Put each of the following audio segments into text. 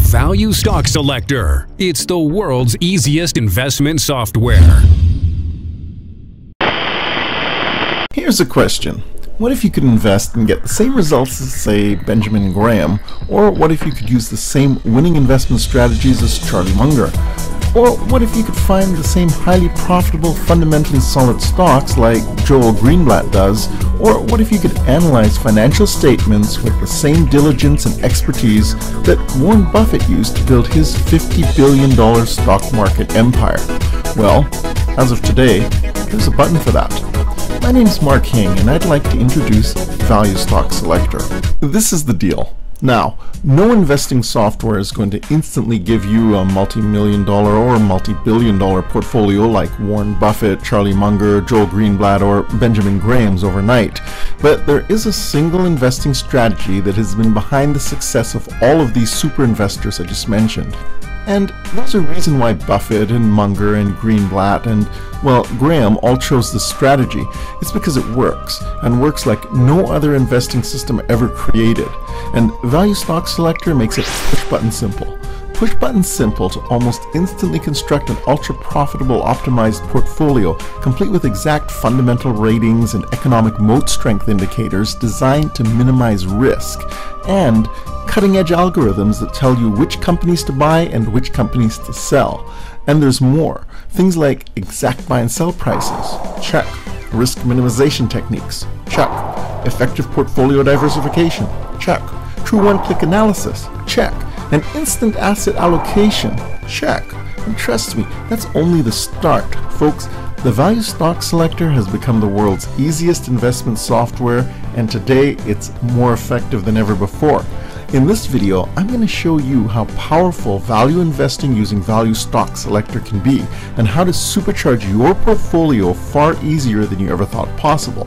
Value Stock Selector. It's the world's easiest investment software. Here's a question. What if you could invest and get the same results as, say, Benjamin Graham? Or what if you could use the same winning investment strategies as Charlie Munger? Or what if you could find the same highly profitable, fundamentally solid stocks like Joel Greenblatt does? Or what if you could analyze financial statements with the same diligence and expertise that Warren Buffett used to build his $50 billion stock market empire? Well, as of today, there's a button for that. My name's Mark Hing, and I'd like to introduce Value Stock Selector. This is the deal. Now, no investing software is going to instantly give you a multi-million dollar or multi-billion dollar portfolio like Warren Buffett, Charlie Munger, Joel Greenblatt, or Benjamin Graham's overnight. But there is a single investing strategy that has been behind the success of all of these super investors I just mentioned. And there's a reason why Buffett and Munger and Greenblatt and, well, Graham all chose this strategy. It's because it works, and works like no other investing system ever created. And Value Stock Selector makes it push-button simple. Push-button simple to almost instantly construct an ultra-profitable optimized portfolio, complete with exact fundamental ratings and economic moat strength indicators designed to minimize risk, and cutting-edge algorithms that tell you which companies to buy and which companies to sell. And there's more. Things like exact buy and sell prices. Check. Risk minimization techniques. Check. Effective portfolio diversification. Check. True one-click analysis. Check. And instant asset allocation. Check. And trust me, that's only the start. Folks, the Value Stock Selector has become the world's easiest investment software, and today it's more effective than ever before. In this video, I'm going to show you how powerful value investing using Value Stock Selector can be, and how to supercharge your portfolio far easier than you ever thought possible.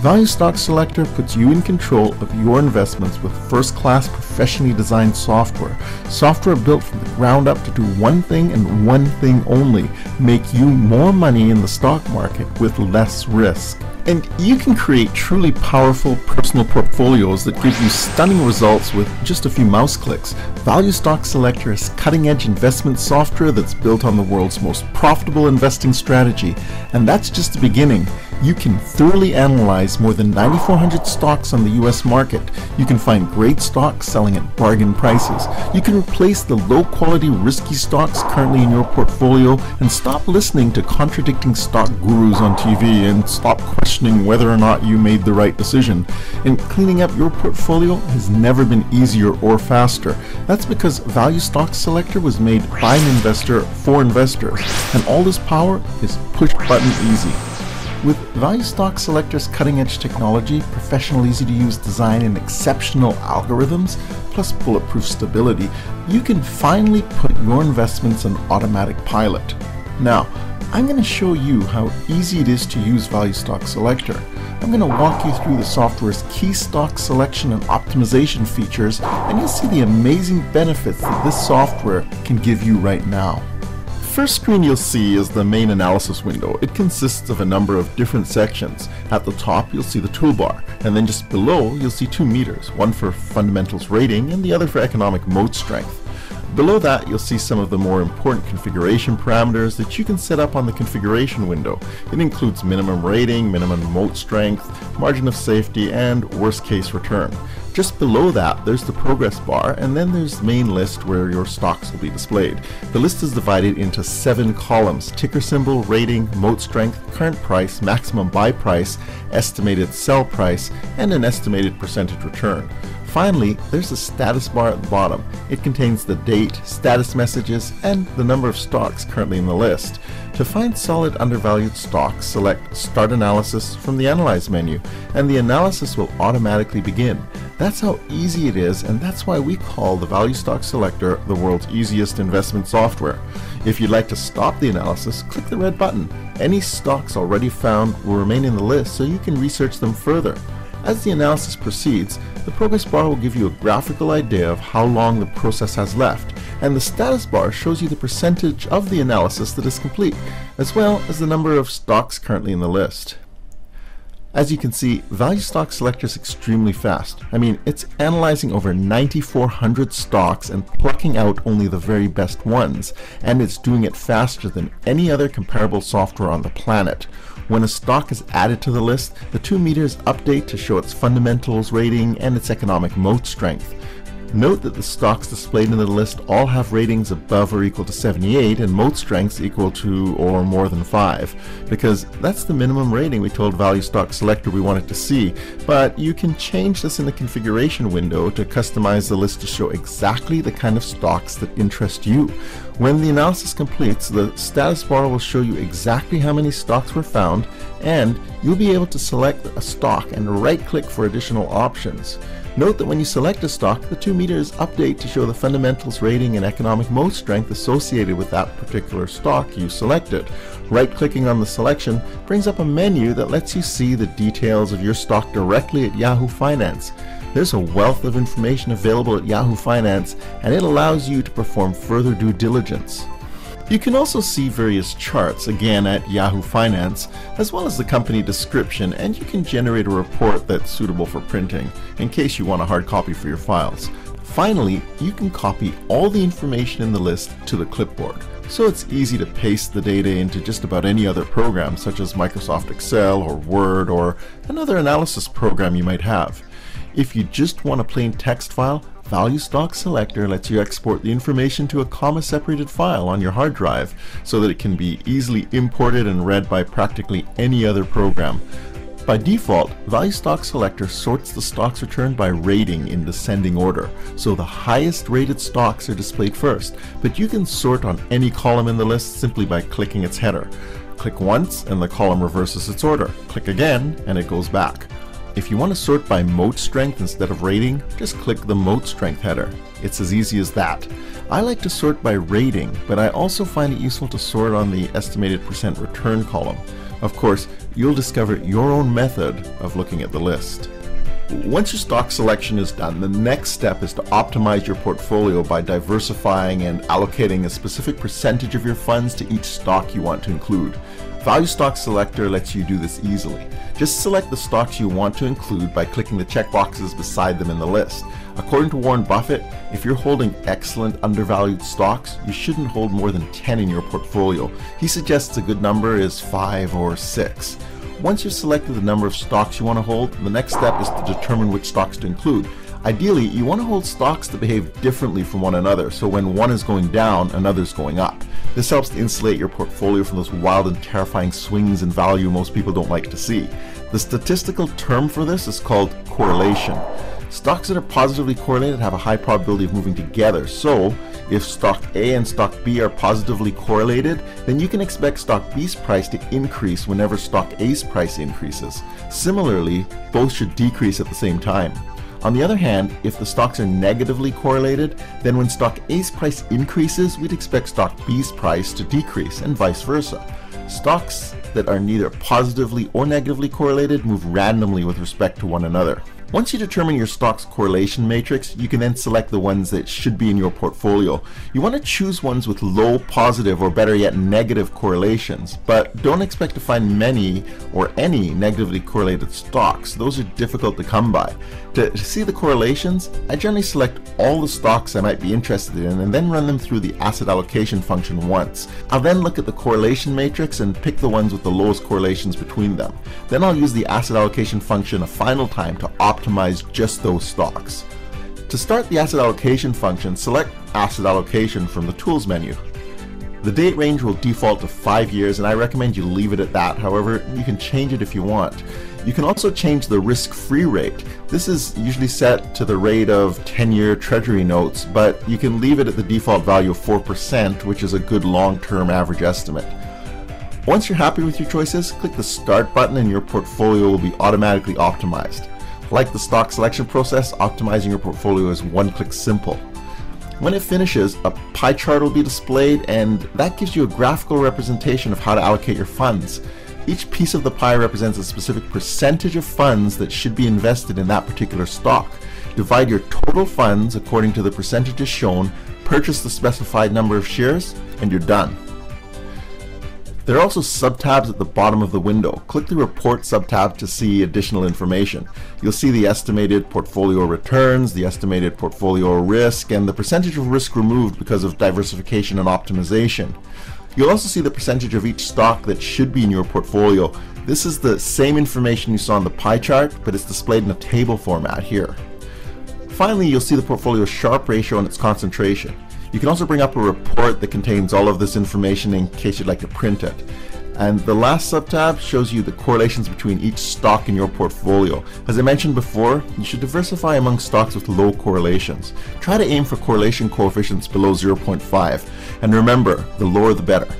Value Stock Selector puts you in control of your investments with first-class professionally designed software. Software built from the ground up to do one thing and one thing only: make you more money in the stock market with less risk. And you can create truly powerful personal portfolios that give you stunning results with just a few mouse clicks. Value Stock Selector is cutting-edge investment software that's built on the world's most profitable investing strategy. And that's just the beginning. You can thoroughly analyze more than 9,400 stocks on the US market. You can find great stocks selling at bargain prices. You can replace the low-quality, risky stocks currently in your portfolio and stop listening to contradicting stock gurus on TV and stop questioning whether or not you made the right decision. And cleaning up your portfolio has never been easier or faster. That's because Value Stock Selector was made by an investor for investors, and all this power is push-button easy. With Value Stock Selector's cutting-edge technology, professional easy-to-use design, and exceptional algorithms, plus bulletproof stability, you can finally put your investments on automatic pilot. Now, I'm going to show you how easy it is to use Value Stock Selector. I'm going to walk you through the software's key stock selection and optimization features, and you'll see the amazing benefits that this software can give you right now. First screen you'll see is the main analysis window. It consists of a number of different sections. At the top you'll see the toolbar, and then just below you'll see two meters, one for fundamentals rating and the other for economic moat strength. Below that you'll see some of the more important configuration parameters that you can set up on the configuration window. It includes minimum rating, minimum moat strength, margin of safety, and worst case return. Just below that there's the progress bar, and then there's the main list where your stocks will be displayed. The list is divided into 7 columns: ticker symbol, rating, moat strength, current price, maximum buy price, estimated sell price, and an estimated percentage return. Finally, there's a status bar at the bottom. It contains the date, status messages, and the number of stocks currently in the list. To find solid undervalued stocks, select Start Analysis from the Analyze menu, and the analysis will automatically begin. That's how easy it is, and that's why we call the Value Stock Selector the world's easiest investment software. If you'd like to stop the analysis, click the red button. Any stocks already found will remain in the list so you can research them further. As the analysis proceeds, the progress bar will give you a graphical idea of how long the process has left, and the status bar shows you the percentage of the analysis that is complete, as well as the number of stocks currently in the list. As you can see, Value Stock Selector is extremely fast. I mean, it's analyzing over 9,400 stocks and plucking out only the very best ones, and it's doing it faster than any other comparable software on the planet. When a stock is added to the list, the 2 meters update to show its fundamentals rating and its economic moat strength. Note that the stocks displayed in the list all have ratings above or equal to 78 and moat strengths equal to or more than 5, because that's the minimum rating we told Value Stock Selector we wanted to see, but you can change this in the configuration window to customize the list to show exactly the kind of stocks that interest you. When the analysis completes, the status bar will show you exactly how many stocks were found, and you'll be able to select a stock and right-click for additional options. Note that when you select a stock, the 2 meters update to show the fundamentals rating and economic moat strength associated with that particular stock you selected. Right-clicking on the selection brings up a menu that lets you see the details of your stock directly at Yahoo Finance. There's a wealth of information available at Yahoo Finance, and it allows you to perform further due diligence. You can also see various charts, again at Yahoo Finance, as well as the company description, and you can generate a report that's suitable for printing, in case you want a hard copy for your files. Finally, you can copy all the information in the list to the clipboard, so it's easy to paste the data into just about any other program, such as Microsoft Excel or Word or another analysis program you might have. If you just want a plain text file, Value Stock Selector lets you export the information to a comma-separated file on your hard drive so that it can be easily imported and read by practically any other program. By default, Value Stock Selector sorts the stocks returned by rating in descending order, so the highest rated stocks are displayed first, but you can sort on any column in the list simply by clicking its header. Click once and the column reverses its order. Click again and it goes back. If you want to sort by moat strength instead of rating, just click the moat strength header. It's as easy as that. I like to sort by rating, but I also find it useful to sort on the estimated percent return column. Of course, you'll discover your own method of looking at the list. Once your stock selection is done, the next step is to optimize your portfolio by diversifying and allocating a specific percentage of your funds to each stock you want to include. Value Stock Selector lets you do this easily. Just select the stocks you want to include by clicking the checkboxes beside them in the list. According to Warren Buffett, if you're holding excellent undervalued stocks, you shouldn't hold more than 10 in your portfolio. He suggests a good number is 5 or 6. Once you've selected the number of stocks you want to hold, the next step is to determine which stocks to include. Ideally, you want to hold stocks that behave differently from one another, so when one is going down, another's going up. This helps to insulate your portfolio from those wild and terrifying swings in value most people don't like to see. The statistical term for this is called correlation. Stocks that are positively correlated have a high probability of moving together, so if stock A and stock B are positively correlated, then you can expect stock B's price to increase whenever stock A's price increases. Similarly, both should decrease at the same time. On the other hand, if the stocks are negatively correlated, then when stock A's price increases, we'd expect stock B's price to decrease, and vice versa. Stocks that are neither positively or negatively correlated move randomly with respect to one another. Once you determine your stock's correlation matrix, you can then select the ones that should be in your portfolio. You want to choose ones with low positive or better yet negative correlations, but don't expect to find many or any negatively correlated stocks. Those are difficult to come by. To see the correlations, I generally select all the stocks I might be interested in and then run them through the asset allocation function once. I'll then look at the correlation matrix and pick the ones with the lowest correlations between them. Then I'll use the asset allocation function a final time to optimize just those stocks. To start the asset allocation function, select Asset Allocation from the Tools menu. The date range will default to 5 years, and I recommend you leave it at that. However, you can change it if you want. You can also change the risk-free rate. This is usually set to the rate of 10-year Treasury notes, but you can leave it at the default value of 4%, which is a good long-term average estimate. Once you're happy with your choices, click the Start button and your portfolio will be automatically optimized. Like the stock selection process, optimizing your portfolio is one-click simple. When it finishes, a pie chart will be displayed, and that gives you a graphical representation of how to allocate your funds. Each piece of the pie represents a specific percentage of funds that should be invested in that particular stock. Divide your total funds according to the percentages shown, purchase the specified number of shares, and you're done. There are also subtabs at the bottom of the window. Click the Report subtab to see additional information. You'll see the estimated portfolio returns, the estimated portfolio risk, and the percentage of risk removed because of diversification and optimization. You'll also see the percentage of each stock that should be in your portfolio. This is the same information you saw on the pie chart, but it's displayed in a table format here. Finally, you'll see the portfolio Sharpe ratio and its concentration. You can also bring up a report that contains all of this information in case you'd like to print it. And the last subtab shows you the correlations between each stock in your portfolio. As I mentioned before, you should diversify among stocks with low correlations. Try to aim for correlation coefficients below 0.5. And remember, the lower the better.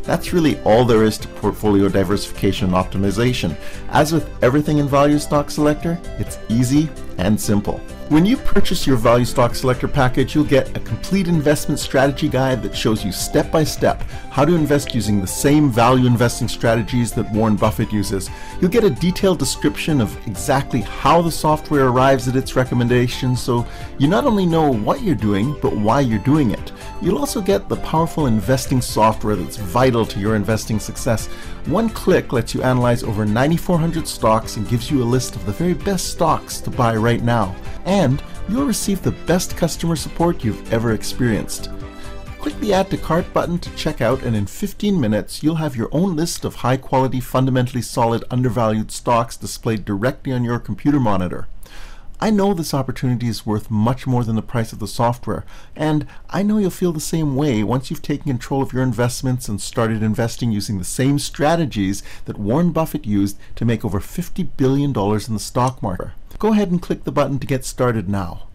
That's really all there is to portfolio diversification and optimization. As with everything in Value Stock Selector, it's easy and simple. When you purchase your Value Stock Selector package, you'll get a complete investment strategy guide that shows you step by step how to invest using the same value investing strategies that Warren Buffett uses. You'll get a detailed description of exactly how the software arrives at its recommendations, so you not only know what you're doing, but why you're doing it. You'll also get the powerful investing software that's vital to your investing success. One click lets you analyze over 9,400 stocks and gives you a list of the very best stocks to buy right now. And you'll receive the best customer support you've ever experienced. Click the Add to Cart button to check out, and in 15 minutes you'll have your own list of high quality, fundamentally solid, undervalued stocks displayed directly on your computer monitor. I know this opportunity is worth much more than the price of the software, and I know you'll feel the same way once you've taken control of your investments and started investing using the same strategies that Warren Buffett used to make over $50 billion in the stock market. Go ahead and click the button to get started now.